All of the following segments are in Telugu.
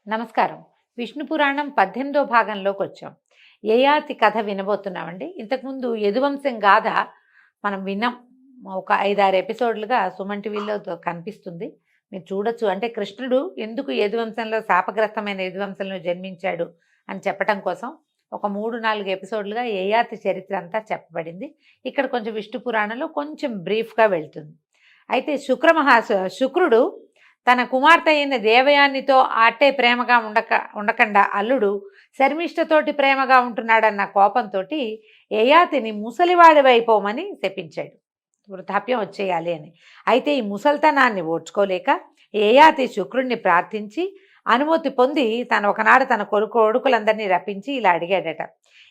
నమస్కారం. విష్ణు పురాణం 18వ భాగంలోకి వచ్చాం. యయాతి కథ వినబోతున్నామండి. ఇంతకుముందు యదువంశం గాథ మనం విన్నాం. ఒక 5, 6 ఎపిసోడ్లుగా సుమన్ టీవీలో కనిపిస్తుంది. మీరు చూడొచ్చు. అంటే కృష్ణుడు ఎందుకు యదువంశంలో శాపగ్రస్తమైన యదువంశంలో జన్మించాడు అని చెప్పటం కోసం ఒక 3, 4 ఎపిసోడ్లుగా యయాతి చరిత్ర అంతా చెప్పబడింది. ఇక్కడ కొంచెం విష్ణు పురాణంలో కొంచెం బ్రీఫ్గా వెళ్తుంది. అయితే శుక్రుడు తన కుమార్తె అయిన దేవయానితో అట్టే ప్రేమగా ఉండకుండా అల్లుడు శర్మిష్ఠతోటి ప్రేమగా ఉంటున్నాడన్న కోపంతో యయాతిని ముసలివాడివైపోమని శపించాడు. వృద్ధాప్యం వచ్చేయాలి అని. అయితే ఈ ముసల్తనాన్ని ఓడ్చుకోలేక యయాతి శుక్రుణ్ణి ప్రార్థించి అనుమతి పొంది ఒకనాడు తన కొడుకులందరినీ రప్పించి ఇలా అడిగాడట.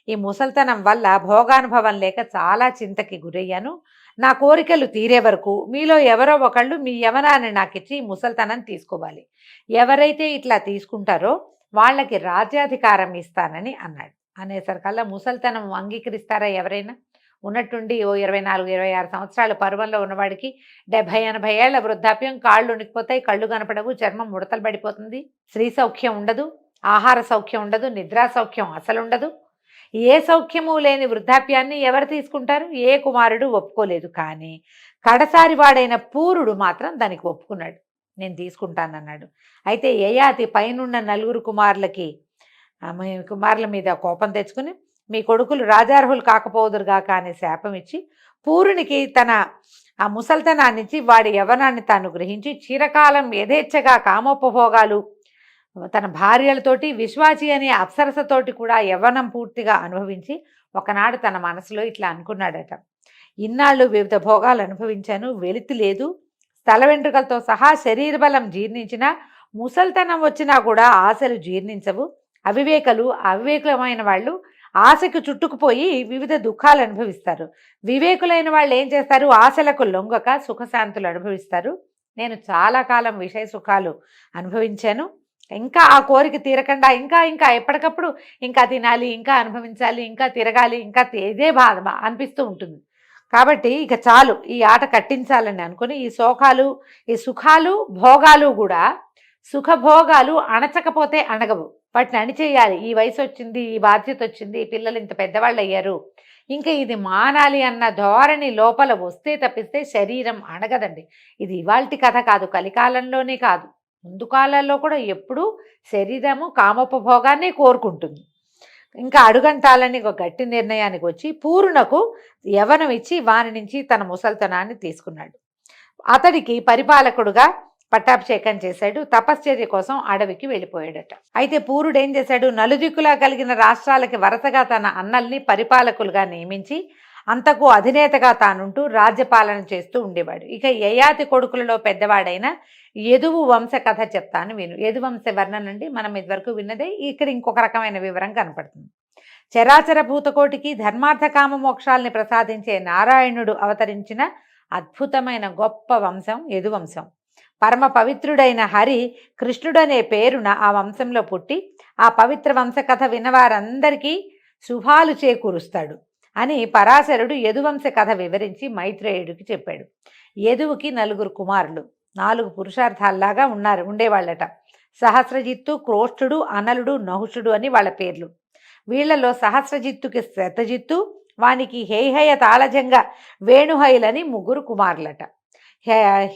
ఈ ముసల్తనం వల్ల భోగానుభవం లేక చాలా చింతకి గురయ్యాను. నా కోరికలు తీరే వరకు మీలో ఎవరో ఒకళ్ళు మీ యవనాన్ని నాకిచ్చి ముసల్తనం తీసుకోవాలి. ఎవరైతే ఇట్లా తీసుకుంటారో వాళ్ళకి రాజ్యాధికారం ఇస్తానని అన్నాడు. అనేసరికల్లా ముసల్తనం అంగీకరిస్తారా ఎవరైనా? ఉన్నట్టుండి ఓ 24, 26 సంవత్సరాల పరువంలో ఉన్నవాడికి 70, 80 ఏళ్ల వృద్ధాప్యం, కాళ్ళు ఉనికిపోతాయి, కళ్ళు కనపడవు, చర్మం ముడతలు పడిపోతుంది, స్త్రీ సౌఖ్యం ఉండదు, ఆహార సౌఖ్యం ఉండదు, నిద్రా సౌఖ్యం అసలు ఉండదు. ఏ సౌఖ్యము లేని వృద్ధాప్యాన్ని ఎవరు తీసుకుంటారు? ఏ కుమారుడు ఒప్పుకోలేదు. కానీ కడసారి వాడైన పూరుడు మాత్రం దానికి ఒప్పుకున్నాడు. నేను తీసుకుంటానన్నాడు. అయితే యయాతి పైనున్న 4 కుమారుల మీద కోపం తెచ్చుకుని మీ కొడుకులు రాజార్హులు కాకపోదురుగా కానీ శాపం ఇచ్చి పూరునికి తన ఆ ముసల్తనాన్నిచ్చి వాడి యవనాన్ని తాను గ్రహించి చిరకాలం యథేచ్ఛగా కామోపభోగాలు తన భార్యలతోటి విశ్వాచి అనే అప్సరసతోటి కూడా యవ్వనం పూర్తిగా అనుభవించి ఒకనాడు తన మనసులో ఇట్లా అనుకున్నాడట. ఇన్నాళ్ళు వివిధ భోగాలు అనుభవించాను, వెలితి లేదు, స్థల వెంట్రుకలతో సహా శరీర బలం జీర్ణించిన ముసల్తనం వచ్చినా కూడా ఆశలు జీర్ణించవు. అవివేకులమైన వాళ్ళు ఆశకు చుట్టుకుపోయి వివిధ దుఃఖాలు అనుభవిస్తారు. వివేకులైన వాళ్ళు ఏం చేస్తారు? ఆశలకు లొంగక సుఖశాంతులు అనుభవిస్తారు. నేను చాలా కాలం విషయ సుఖాలు అనుభవించాను. ఇంకా ఆ కోరిక తీరకుండా ఇంకా ఎప్పటికప్పుడు ఇంకా తినాలి, ఇంకా అనుభవించాలి, ఇంకా తిరగాలి, ఇంకా ఇదే బాధ అనిపిస్తూ ఉంటుంది. కాబట్టి ఇక చాలు, ఈ ఆట కట్టించాలని అనుకుని ఈ సుఖాలు భోగాలు కూడా సుఖభోగాలు అణచకపోతే అణగవు, వాటిని అణిచేయాలి. ఈ వయసు వచ్చింది, ఈ బాధ్యత వచ్చింది, పిల్లలు ఇంత పెద్దవాళ్ళు అయ్యారు, ఇంకా ఇది మానాలి అన్న ధోరణి లోపల వస్తే తప్పిస్తే శరీరం అణగదండి. ఇది ఇవాల్టి కథ కాదు, కలికాలంలోనే కాదు, ముందు కాలాల్లో కూడా ఎప్పుడూ శరీరము కామోపభోగాన్ని కోరుకుంటుంది. ఇంకా అడుగంటాలని ఒక గట్టి నిర్ణయానికి వచ్చి పూర్ణకు యవనం ఇచ్చి వారి నుంచి తన ముసల్తనాన్ని తీసుకున్నాడు. అతడికి పరిపాలకుడుగా పట్టాభిషేకం చేశాడు. తపశ్చర్య కోసం అడవికి వెళ్ళిపోయాడట. అయితే పూరుడు ఏం చేశాడు? నలుదిక్కులా కలిగిన రాష్ట్రాలకి వరుసగా తన అన్నల్ని పరిపాలకులుగా నియమించి అంతకు అధినేతగా తానుంటూ రాజ్యపాలన చేస్తూ ఉండేవాడు. ఇక యయాతి కొడుకులలో పెద్దవాడైన యదువు వంశ కథ చెప్తాను విను. యదువంశ వర్ణన నుండి మనం ఇదివరకు విన్నదే ఇక్కడ ఇంకొక రకమైన వివరం కనపడుతుంది. చరాచర భూతకోటికి ధర్మార్థ కామ మోక్షాల్ని ప్రసాదించే నారాయణుడు అవతరించిన అద్భుతమైన గొప్ప వంశం యదువంశం. పరమ పవిత్రుడైన హరి కృష్ణుడనే పేరున ఆ వంశంలో పుట్టి ఆ పవిత్ర వంశ కథ విన్నవారందరికీ శుభాలు చేకూరుస్తాడు అని పరాశరుడు యదువంశ కథ వివరించి మైత్రేయుడికి చెప్పాడు. యదువుకి 4 కుమారులు, 4 పురుషార్థాల్లాగా ఉండేవాళ్ళట. సహస్రజిత్తు, క్రోష్ఠుడు, అనలుడు, నహుషుడు అని వాళ్ళ పేర్లు. వీళ్లలో సహస్రజిత్తుకి శతజిత్తు, వానికి హేహయ, తాళజంగ, వేణుహైలని 3 కుమారులట.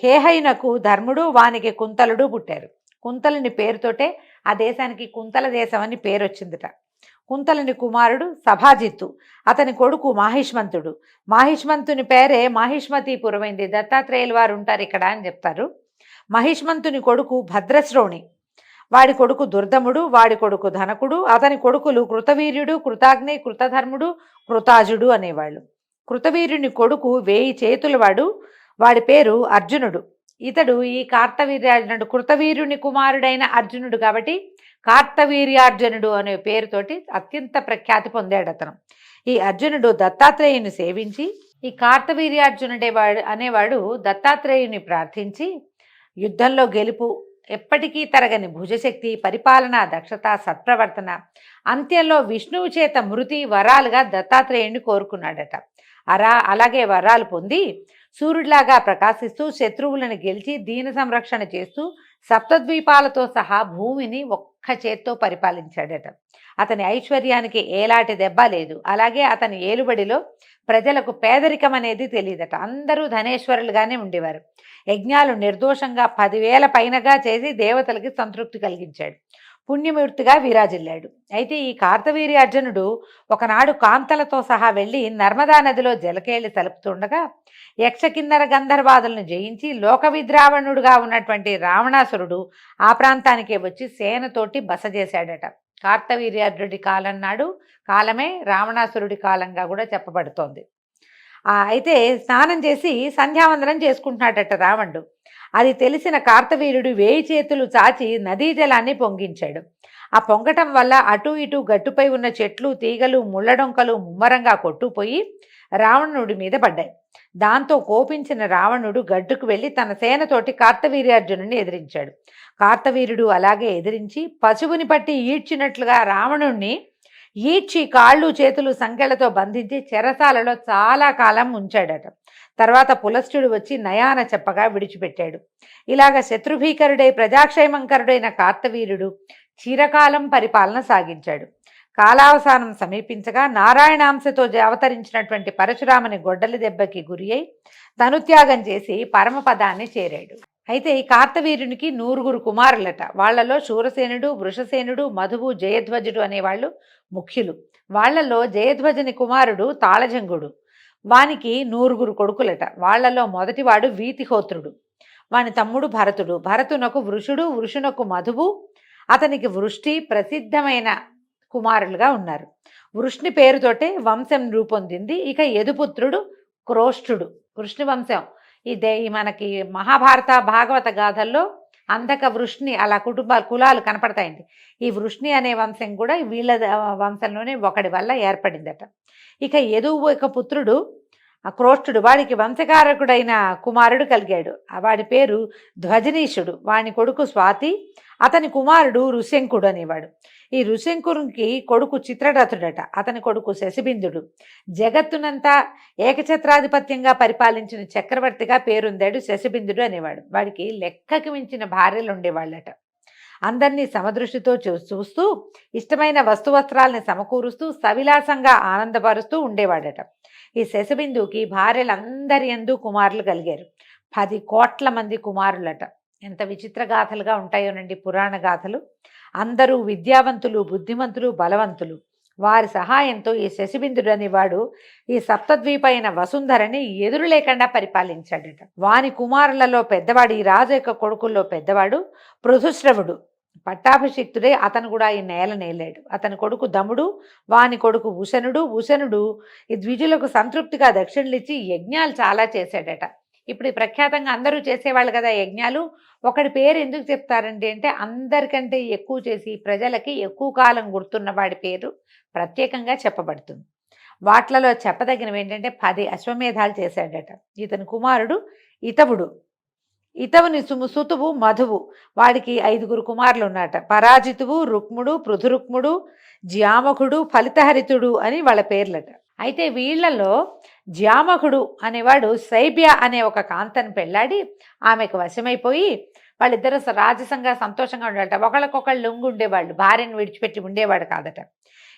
హేహయునకు ధర్ముడు, వానికి కుంతలుడు పుట్టారు. కుంతలుని పేరుతోటే ఆ దేశానికి కుంతల దేశం అని పేరు వచ్చిందిట. కుంతలుని కుమారుడు సభాజిత్తు, అతని కొడుకు మాహిష్మంతుడు. మాహిష్మంతుని పేరే మాహిష్మతీపురమైంది. దత్తాత్రేయుల వారు ఉంటారు ఇక్కడ అని చెప్తారు. మహిష్మంతుని కొడుకు భద్రశ్రోణి, వాడి కొడుకు దుర్దముడు, వాడి కొడుకు ధనకుడు, అతని కొడుకులు కృతవీర్యుడు, కృతాగ్ని, కృతధర్ముడు, కృతాజుడు అనేవాళ్ళు. కృతవీర్యుని కొడుకు 1000 చేతులవాడు, వాడి పేరు అర్జునుడు. ఇతడు ఈ కార్తవీర్యార్జునుడు కృతవీర్యుని కుమారుడైన అర్జునుడు కాబట్టి కార్తవీర్యార్జునుడు అనే పేరుతోటి అత్యంత ప్రఖ్యాతి పొందాడు అతను. ఈ అర్జునుడు దత్తాత్రేయుని సేవించి ఈ అనేవాడు దత్తాత్రేయుని ప్రార్థించి యుద్ధంలో గెలుపు, ఎప్పటికీ తరగని భుజశక్తి, పరిపాలన దక్షత, సత్ప్రవర్తన, అంత్యంలో విష్ణువు చేత మృతి వరాలుగా దత్తాత్రేయుని కోరుకున్నాడట. అలాగే వరాలు పొంది సూర్యుడిలాగా ప్రకాశిస్తూ శత్రువులను గెలిచి దీన సంరక్షణ చేస్తూ సప్తద్వీపాలతో సహా భూమిని ఒక్క ఒక్క చేత్తో పరిపాలించాడట. అతని ఐశ్వర్యానికి ఏలాంటి దెబ్బ లేదు. అలాగే అతని ఏలుబడిలో ప్రజలకు పేదరికం అనేది తెలియదట. అందరూ ధనేశ్వరులుగానే ఉండేవారు. యజ్ఞాలు నిర్దోషంగా 10,000 పైనగా చేసి దేవతలకి సంతృప్తి కలిగించాడు. పుణ్యమూర్తిగా విరాజిల్లాడు. అయితే ఈ కార్తవీర్యార్జునుడు ఒకనాడు కాంతలతో సహా వెళ్ళి నర్మదా నదిలో జలకేళి తలుపుతుండగా యక్షకిన్నర గంధర్వాదులను జయించి లోక విద్రావణుడుగా ఉన్నటువంటి రావణాసురుడు ఆ ప్రాంతానికే వచ్చి సేనతోటి బస చేశాడట. కార్తవీర్యార్జునుడి కాలం నాడు కాలమే రావణాసురుడి కాలంగా కూడా చెప్పబడుతోంది. అయితే స్నానం చేసి సంధ్యావందనం చేసుకుంటున్నాడట రావణుడు. అది తెలిసిన కార్తవీర్యుడు 1000 చేతులు చాచి నదీ జలాన్ని పొంగించాడు. ఆ పొంగటం వల్ల అటు ఇటు గట్టుపై ఉన్న చెట్లు తీగలు ముళ్ళడొంకలు ముమ్మరంగా కొట్టుపోయి రావణుడి మీద పడ్డాయి. దాంతో కోపించిన రావణుడు గడ్డుకు వెళ్ళి తన సేనతోటి కార్తవీర్యార్జునుడిని ఎదిరించాడు. కార్తవీర్యుడు అలాగే ఎదిరించి పశువుని పట్టి ఈడ్చినట్లుగా రావణుణ్ణి ఈడ్చి కాళ్ళు చేతులు సంకెళ్లతో బంధించి చెరసాలలో చాలా కాలం ఉంచాడట. తర్వాత పులస్త్యుడు వచ్చి నయాన చెప్పగా విడిచిపెట్టాడు. ఇలాగ శత్రుభీకరుడై ప్రజాక్షేమంకరుడైన కార్తవీర్యుడు చిరకాలం పరిపాలన సాగించాడు. కాలావసానం సమీపించగా నారాయణాంశతో అవతరించినటువంటి పరశురాముని గొడ్డలి దెబ్బకి గురి అయి తనుత్యాగం చేసి పరమపదాన్ని చేరాడు. అయితే ఈ కార్తవీర్యునికి 100 కుమారులట. వాళ్లలో శూరసేనుడు, వృషసేనుడు, మధువు, జయధ్వజుడు అనేవాళ్ళు ముఖ్యులు. వాళ్లలో జయధ్వజుని కుమారుడు తాళజంగుడు. వానికి 100 కొడుకులట. వాళ్లలో మొదటివాడు వీతిహోత్రుడు. వాని తమ్ముడు భరతుడు. భరతునకు వృషుడు, వృషునకు మధువు, అతనికి వృష్టి ప్రసిద్ధమైన కుమారులుగా ఉన్నారు. వృష్ణి పేరుతోటే వంశం రూపొందింది. ఇక యదుపుత్రుడు క్రోష్ఠుడు. వృష్ణి వంశం ఈ మనకి మహాభారత భాగవత గాథల్లో అంధక వృష్ణి అలా కులాలు కనపడతాయండి. ఈ వృష్ణి అనే వంశం కూడా వీళ్ళ వంశంలోనే ఒకడి వల్ల ఏర్పడిందట. ఇక యదువు యొక్క పుత్రుడు క్రోష్ఠుడు. వాడికి వంశకారకుడైన కుమారుడు కలిగాడు. వాడి పేరు ధ్వజనీషుడు. వాని కొడుకు స్వాతి, అతని కుమారుడు ఋష్యంకుడు అనేవాడు. ఈ ఋష్యంకునికి కొడుకు చిత్రరథుడట. అతని కొడుకు శశిబిందుడు. జగత్తునంతా ఏకఛత్రాధిపత్యంగా పరిపాలించిన చక్రవర్తిగా పేరొందాడు శశిబిందుడు అనేవాడు. వాడికి లెక్కకి మించిన భార్యలు ఉండేవాళ్ళట. అందరినీ సమదృష్టితో చూస్తూ ఇష్టమైన వస్తువస్త్రాలని సమకూరుస్తూ సవిలాసంగా ఆనందపరుస్తూ ఉండేవాడట. ఈ శశిబిందుకి భార్యలందరి యందు కుమారులు కలిగారు. 10 కోట్ల మంది కుమారులట. ఎంత విచిత్ర గాథలుగా ఉంటాయోనండి పురాణ గాథలు. అందరూ విద్యావంతులు, బుద్ధిమంతులు, బలవంతులు. వారి సహాయంతో ఈ శశిబిందుడు అనేవాడు ఈ సప్తద్వీపైన వసుంధరని ఎదురు లేకుండా పరిపాలించాడట. వాని కుమారులలో పెద్దవాడు, ఈ రాజు యొక్క కొడుకుల్లో పెద్దవాడు పృథుశ్రవుడు. పట్టాభిషిక్తుడే. అతను కూడా ఈ నేలాడు. అతని కొడుకు దముడు, వాని కొడుకు ఉశనుడు. ఉశనుడు ఈ ద్విజులకు సంతృప్తిగా దక్షిణలిచ్చి యజ్ఞాలు చాలా చేశాడట. ఇప్పుడు ప్రఖ్యాతంగా అందరూ చేసేవాళ్ళు కదా యజ్ఞాలు. ఒకడి పేరు ఎందుకు చెప్తారండి అంటే అందరికంటే ఎక్కువ చేసి ప్రజలకి ఎక్కువ కాలం గుర్తున్న వాడి పేరు ప్రత్యేకంగా చెప్పబడుతుంది. వాట్లలో చెప్పదగినవి ఏంటంటే 10 అశ్వమేధాలు చేశాడట. ఇతని కుమారుడు ఇతవుడు. ఇతవుని సుతువు మధువు. వాడికి 5 కుమారులు ఉన్నట. పరాజితువు, రుక్ముడు, పృథురుక్ముడు, జ్యామకుడు, ఫలితహరితుడు అని వాళ్ళ పేర్లట. అయితే వీళ్లలో జ్యామకుడు అనేవాడు శైబ్య అనే ఒక కాంతను పెళ్ళాడి ఆమెకు వశమైపోయి వాళ్ళిద్దరూ రాజసంగా సంతోషంగా ఉండేట. ఒకళ్ళకొకళ్ళు లొంగి ఉండేవాళ్ళు. భార్యను విడిచిపెట్టి ఉండేవాడు కాదట.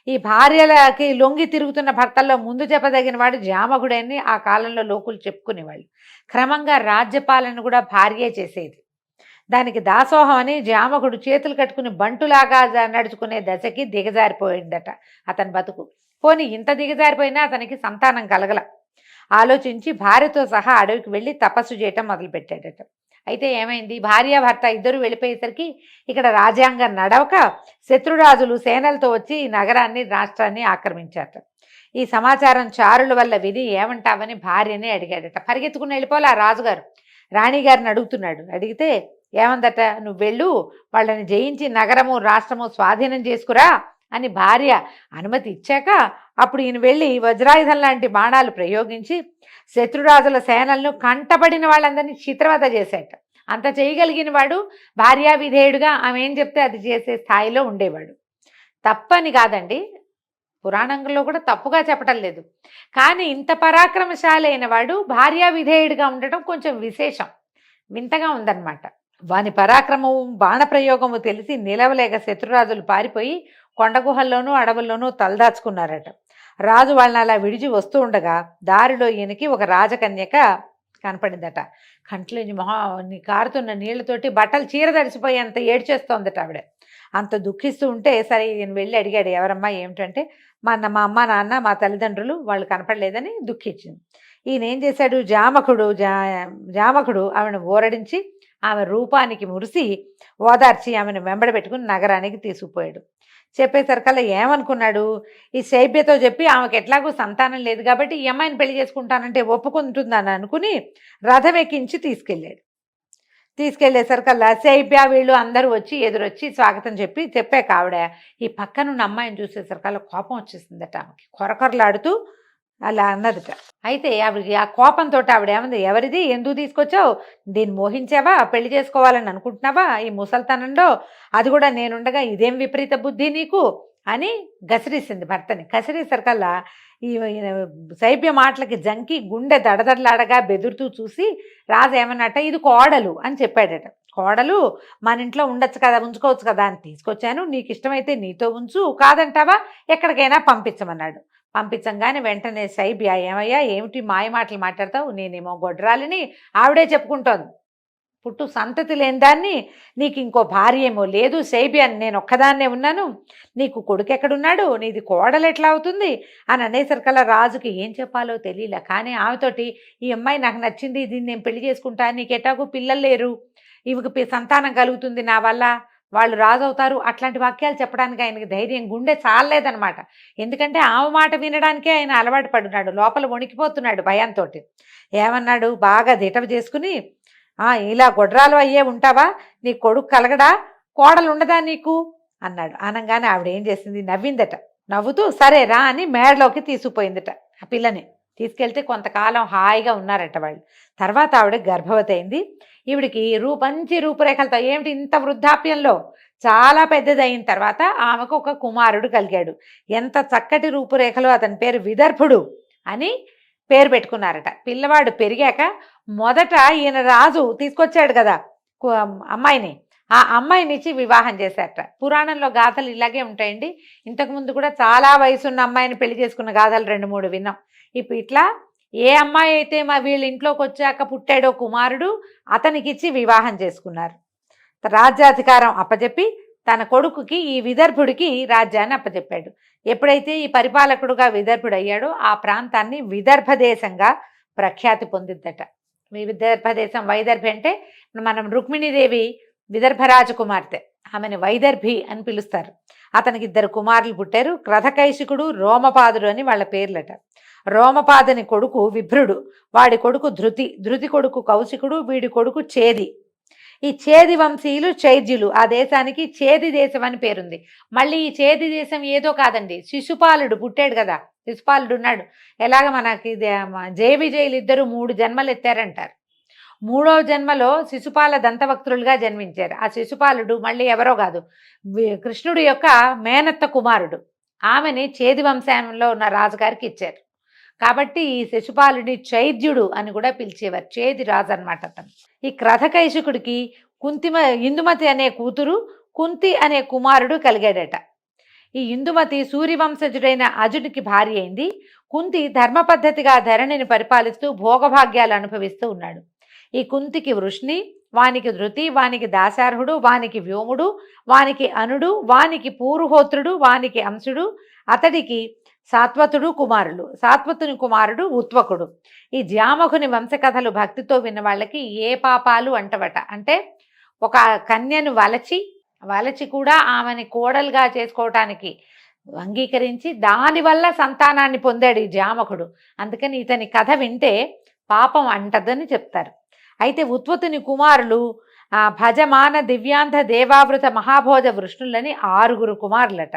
ఈ భార్యలకి లొంగి తిరుగుతున్న భర్తల్లో ముందు చెప్పదగిన వాడు జామకుడని ఆ కాలంలో లోకులు చెప్పుకునేవాళ్ళు. క్రమంగా రాజ్యపాలన కూడా భార్యే చేసేది. దానికి దాసోహం అని జామకుడు చేతులు కట్టుకుని బంటులాగా నడుచుకునే దశకి దిగజారిపోయిందట అతని బతుకు. పోనీ ఇంత దిగజారిపోయినా అతనికి సంతానం కలగల. ఆలోచించి భార్యతో సహా అడవికి వెళ్ళి తపస్సు చేయటం మొదలుపెట్టాడట. అయితే ఏమైంది, భార్యాభర్త ఇద్దరు వెళ్ళిపోయేసరికి ఇక్కడ రాజ్యాంగం నడవక శత్రురాజులు సేనలతో వచ్చి ఈ నగరాన్ని రాష్ట్రాన్ని ఆక్రమించారట. ఈ సమాచారం చారుల వల్ల విని ఏమంటావని భార్యని అడిగాడట. పరిగెత్తుకుని వెళ్ళిపోలే ఆ రాజుగారు. రాణిగారిని అడుగుతున్నాడు. అడిగితే ఏమందట, నువ్వు వెళ్ళు, వాళ్ళని జయించి నగరము రాష్ట్రము స్వాధీనం చేసుకురా అని భార్య అనుమతి ఇచ్చాక అప్పుడు ఈయన వెళ్ళి వజ్రాయుధం లాంటి బాణాలు ప్రయోగించి శత్రురాజుల సేనలను కంటపడిన వాళ్ళందరినీ చిత్రవధ చేశాట. అంత చేయగలిగిన వాడు భార్యా విధేయుడుగా ఆమె ఏం చెప్తే అది చేసే స్థాయిలో ఉండేవాడు. తప్పని కాదండి, పురాణంలో కూడా తప్పుగా చెప్పటం లేదు. కానీ ఇంత పరాక్రమశాలి అయిన వాడు భార్యా విధేయుడిగా ఉండటం కొంచెం విశేషం, వింతగా ఉందన్నమాట. వాని పరాక్రమము బాణప్రయోగము తెలిసి నిలవలేక శత్రురాజులు పారిపోయి కొండగుహల్లోనూ అడవుల్లోనూ తలదాచుకున్నారట. రాజు వాళ్ళని అలా విడిచి వస్తూ ఉండగా దారిలో ఈయనకి ఒక రాజకన్యక కనపడిందట. కంట్లోంచి మొహాన్ని కారుతున్న నీళ్లతోటి బట్టలు చీర తడిసిపోయి అంత ఏడ్చేస్తోందట ఆవిడ. అంత దుఃఖిస్తూ ఉంటే సరే ఈయన వెళ్ళి అడిగాడు, ఎవరమ్మా ఏమిటంటే, మా అమ్మ నాన్న మా తల్లిదండ్రులు వాళ్ళు కనపడలేదని దుఃఖించింది. ఈయన ఏం చేశాడు, జామకుడు ఆమెను ఊరడించి ఆమె రూపానికి మురిసి ఓదార్చి ఆమెను వెంబడ పెట్టుకుని నగరానికి తీసుకుపోయాడు. చెప్పేసరికల్లా ఏమనుకున్నాడు, ఈ శైబ్యతో చెప్పి ఆమెకు ఎట్లాగూ సంతానం లేదు కాబట్టి ఈ అమ్మాయిని పెళ్లి చేసుకుంటానంటే ఒప్పుకుంటుందని అనుకుని రథం ఎక్కించి తీసుకెళ్లేసరికల్లా శైబ్య వీళ్ళు అందరూ వచ్చి ఎదురొచ్చి స్వాగతం చెప్పాక ఆవిడ ఈ పక్కనున్న అమ్మాయిని చూసేసరికల్లా కోపం వచ్చేసిందట. ఆమెకి కొరకొరలాడుతూ అలా అన్నదట. అయితే ఆవిడకి ఆ కోపంతో ఆవిడ ఏమంది, ఎవరిది, ఎందుకు తీసుకొచ్చావు, దీన్ని మోహించావా, పెళ్లి చేసుకోవాలని అనుకుంటున్నావా ఈ ముసల్తనంలో, అది కూడా నేనుండగా ఇదేం విపరీత బుద్ధి నీకు అని గసిరిసింది భర్తని. గసిరేసరికల్లా ఈ శైబ్య మాటలకి జంకి గుండె దడదడలాడగా బెదురుతూ చూసి రాజు ఏమన్నట్ట, ఇది కోడలు అని చెప్పాడట. కోడలు మన ఇంట్లో ఉండొచ్చు కదా, ఉంచుకోవచ్చు కదా అని తీసుకొచ్చాను, నీకు ఇష్టమైతే నీతో ఉంచు, కాదంటావా ఎక్కడికైనా పంపించమన్నాడు. పంపించంగానే వెంటనే శైబ్య, ఏమయ్యా ఏమిటి మాయ మాటలు మాట్లాడతావు, నేనేమో గొడ్రాలని ఆవిడే చెప్పుకుంటోంది, పుట్టు సంతతి లేని దాన్ని, నీకు ఇంకో భార్య ఏమో లేదు, శైబ్య నేను ఒక్కదాన్నే ఉన్నాను, నీకు కొడుకు ఎక్కడున్నాడు, నీది కోడలు ఎట్లా అవుతుంది అని అనేసరికల్లా రాజుకి ఏం చెప్పాలో తెలియలే. కానీ ఆమెతోటి ఈ అమ్మాయి నాకు నచ్చింది, దీన్ని నేను పెళ్లి చేసుకుంటా, నీకు ఎటాకు పిల్లలు లేరు, ఇవికి సంతానం కలుగుతుంది నా వల్ల, వాళ్ళు రాజు అవుతారు, అట్లాంటి వాక్యాలు చెప్పడానికి ఆయనకి ధైర్యం గుండె చాలలేదనమాట. ఎందుకంటే ఆమె మాట వినడానికే ఆయన అలవాటు పడున్నాడు, లోపల వణికిపోతున్నాడు భయంతో. ఏమన్నాడు, బాగా దిటవ చేసుకుని, ఇలా గొడ్రాలు అయ్యే ఉంటావా, నీ కొడుకు కలగడా, కోడలు ఉండదా నీకు అన్నాడు. అనగానే ఆవిడ ఏం చేసింది, నవ్విందట. నవ్వుతూ సరే రా అని మేడలోకి తీసుకుపోయిందట. ఆ పిల్లని తీసుకెళ్తే కొంతకాలం హాయిగా ఉన్నారట వాళ్ళు. తర్వాత ఆవిడ గర్భవతి అయింది. ఈవిడికి మంచి రూపురేఖలతో, ఏమిటి ఇంత వృద్ధాప్యంలో చాలా పెద్దదైన తర్వాత ఆమెకు ఒక కుమారుడు కలిగాడు. ఎంత చక్కటి రూపురేఖలో, అతని పేరు విదర్భుడు అని పేరు పెట్టుకున్నారట. పిల్లవాడు పెరిగాక మొదట ఈయన రాజు తీసుకొచ్చాడు కదా అమ్మాయిని, ఆ అమ్మాయినిచ్చి వివాహం చేశారట. పురాణంలో గాథలు ఇలాగే ఉంటాయండి. ఇంతకుముందు కూడా చాలా వయసున్న అమ్మాయిని పెళ్లి చేసుకున్న గాథలు 2-3 విన్నాం. ఇప్పుడు ఇట్లా ఏ అమ్మాయి అయితే మా వీళ్ళ ఇంట్లోకి వచ్చాక పుట్టాడో కుమారుడు, అతనికిచ్చి వివాహం చేసుకున్నారు. రాజ్యాధికారం అప్పచెప్పి తన కొడుకుకి ఈ విదర్భుడికి రాజ్యాన్ని అప్పచెప్పాడు. ఎప్పుడైతే ఈ పరిపాలకుడుగా విదర్భుడు అయ్యాడో ఆ ప్రాంతాన్ని విదర్భ దేశంగా ప్రఖ్యాతి పొందిద్దట. విదర్భదేశం, వైదర్భి అంటే మనం రుక్మిణీదేవి విదర్భ రాజకుమార్తె, ఆమెను వైదర్భి అని పిలుస్తారు. అతనికి 2 కుమారులు పుట్టారు, క్రధకైశికుడు, రోమపాదుడు అని వాళ్ళ పేర్లట. రోమపాదుని కొడుకు విభ్రుడు, వాడి కొడుకు ధృతి కొడుకు కౌశికుడు, వీడి కొడుకు చేది. ఈ చేది వంశీయులు చైద్యులు, ఆ దేశానికి చేది దేశం అని పేరుంది. మళ్ళీ ఈ చేది దేశం ఏదో కాదండి, శిశుపాలుడు పుట్టాడు కదా, శిశుపాలుడు ఉన్నాడు. ఎలాగ మనకి జయవిజయులు ఇద్దరు 3 జన్మలు ఎత్తారంటారు. 3వ జన్మలో శిశుపాల దంతవక్తులుగా జన్మించారు. ఆ శిశుపాలుడు మళ్ళీ ఎవరో కాదు, కృష్ణుడి యొక్క మేనత్త కుమారుడు. ఆమెని చేది వంశంలో ఉన్న రాజుగారికి ఇచ్చారు. కాబట్టి ఈ శిశుపాలుడి చైద్యుడు అని కూడా పిలిచేవారు. చేది రాజు అనమాట అతను. ఈ క్రధకైశికుడికి ఇందుమతి అనే కూతురు, కుంతి అనే కుమారుడు కలిగాడట. ఈ ఇందుమతి సూర్యవంశజుడైన అజుడికి భార్య అయింది. కుంతి ధర్మ పద్ధతిగా ధరణిని పరిపాలిస్తూ భోగభాగ్యాలు అనుభవిస్తూ ఉన్నాడు. ఈ కుంతికి వృష్ణి, వానికి ధృతి, వానికి దాశార్హుడు, వానికి వ్యోముడు, వానికి అనుడు, వానికి పూరుహోత్రుడు, వానికి అంశుడు, అతడికి సాత్వతుడు కుమారులు. సాత్వతుని కుమారుడు ఉత్వకుడు. ఈ జామకుని వంశకథలు భక్తితో విన్న వాళ్ళకి ఏ పాపాలు అంటవట. అంటే ఒక కన్యను వలచి కూడా ఆమెని కోడలుగా చేసుకోవటానికి అంగీకరించి దానివల్ల సంతానాన్ని పొందాడు ఈ జామకుడు. అందుకని ఇతని కథ వింటే పాపం అంటదని చెప్తారు. అయితే ఉత్వతుని కుమారులు భజమాన దివ్యాంధ దేవావృత మహాభోజ వృష్ణులని 6 కుమారులట.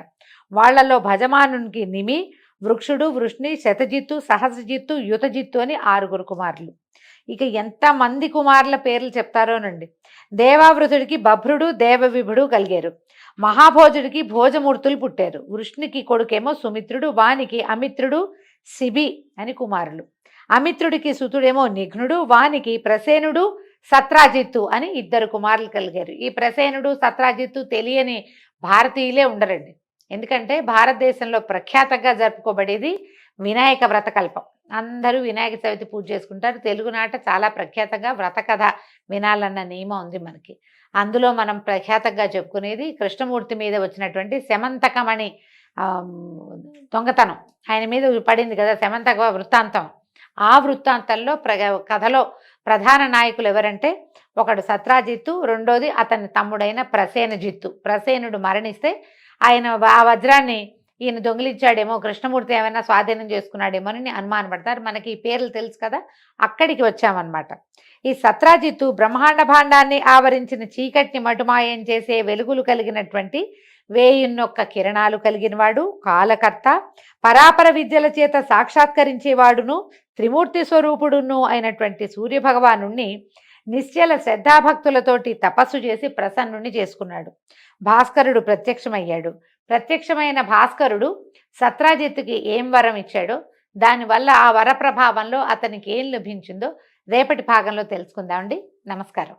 వాళ్లలో భజమానునికి నిమి, వృక్షుడు, వృష్ణి, శతజిత్తు, సహస్రజిత్తు, యుతజిత్తు అని 6 కుమారులు. ఇక ఎంతమంది కుమారుల పేర్లు చెప్తారోనండి. దేవావృతుడికి బభ్రుడు, దేవవిభుడు కలిగారు. మహాభోజుడికి భోజమూర్తులు పుట్టారు. వృష్ణికి కొడుకేమో సుమిత్రుడు, వానికి అమిత్రుడు, శిబి అని కుమారులు. అమిత్రుడికి సుతుడేమో నిఘ్నుడు, వానికి ప్రసేనుడు, సత్రాజిత్తు అని ఇద్దరు కుమారులు కలిగారు. ఈ ప్రసేనుడు సత్రాజిత్తు తెలియని భారతీయులే ఉండరండి. ఎందుకంటే భారతదేశంలో ప్రఖ్యాతంగా జరుపుకోబడేది వినాయక వ్రతకల్పం. అందరూ వినాయక చవితి పూజ చేసుకుంటారు. తెలుగునాట చాలా ప్రఖ్యాతంగా వ్రత కథ వినాలన్న నియమం ఉంది మనకి. అందులో మనం ప్రఖ్యాతంగా చెప్పుకునేది కృష్ణమూర్తి మీద వచ్చినటువంటి శమంతకమణి దొంగతనం. ఆయన మీద పడింది కదా శమంతక వృత్తాంతం. ఆ వృత్తాంతంలో కథలో ప్రధాన నాయకులు ఎవరంటే ఒకడు సత్రాజిత్తు, రెండోది అతని తమ్ముడైన ప్రసేనజిత్తు. ప్రసేనుడు మరణిస్తే ఆయన ఆ వజ్రాన్ని ఈయన దొంగిలించాడేమో, కృష్ణమూర్తి ఏమైనా స్వాధీనం చేసుకున్నాడేమో అని అనుమానపడతారు. మనకి ఈ పేర్లు తెలుసు కదా, అక్కడికి వచ్చామన్నమాట. ఈ సత్రాజిత్తు బ్రహ్మాండ భాండాన్ని ఆవరించిన చీకటిని మటుమాయం చేసే వెలుగులు కలిగినటువంటి 1001 కిరణాలు కలిగినవాడు, కాలకర్త, పరాపర విద్యల చేత సాక్షాత్కరించేవాడును, త్రిమూర్తి స్వరూపుడును అయినటువంటి సూర్యభగవాను నిశ్చల శ్రద్ధాభక్తులతోటి తపస్సు చేసి ప్రసన్నుని చేసుకున్నాడు. భాస్కరుడు ప్రత్యక్షమయ్యాడు. ప్రత్యక్షమైన భాస్కరుడు సత్రాజిత్తుకి ఏం వరం ఇచ్చాడో, దానివల్ల ఆ వర ప్రభావంలో అతనికి ఏం లభించిందో రేపటి భాగంలో తెలుసుకుందామండి. నమస్కారం.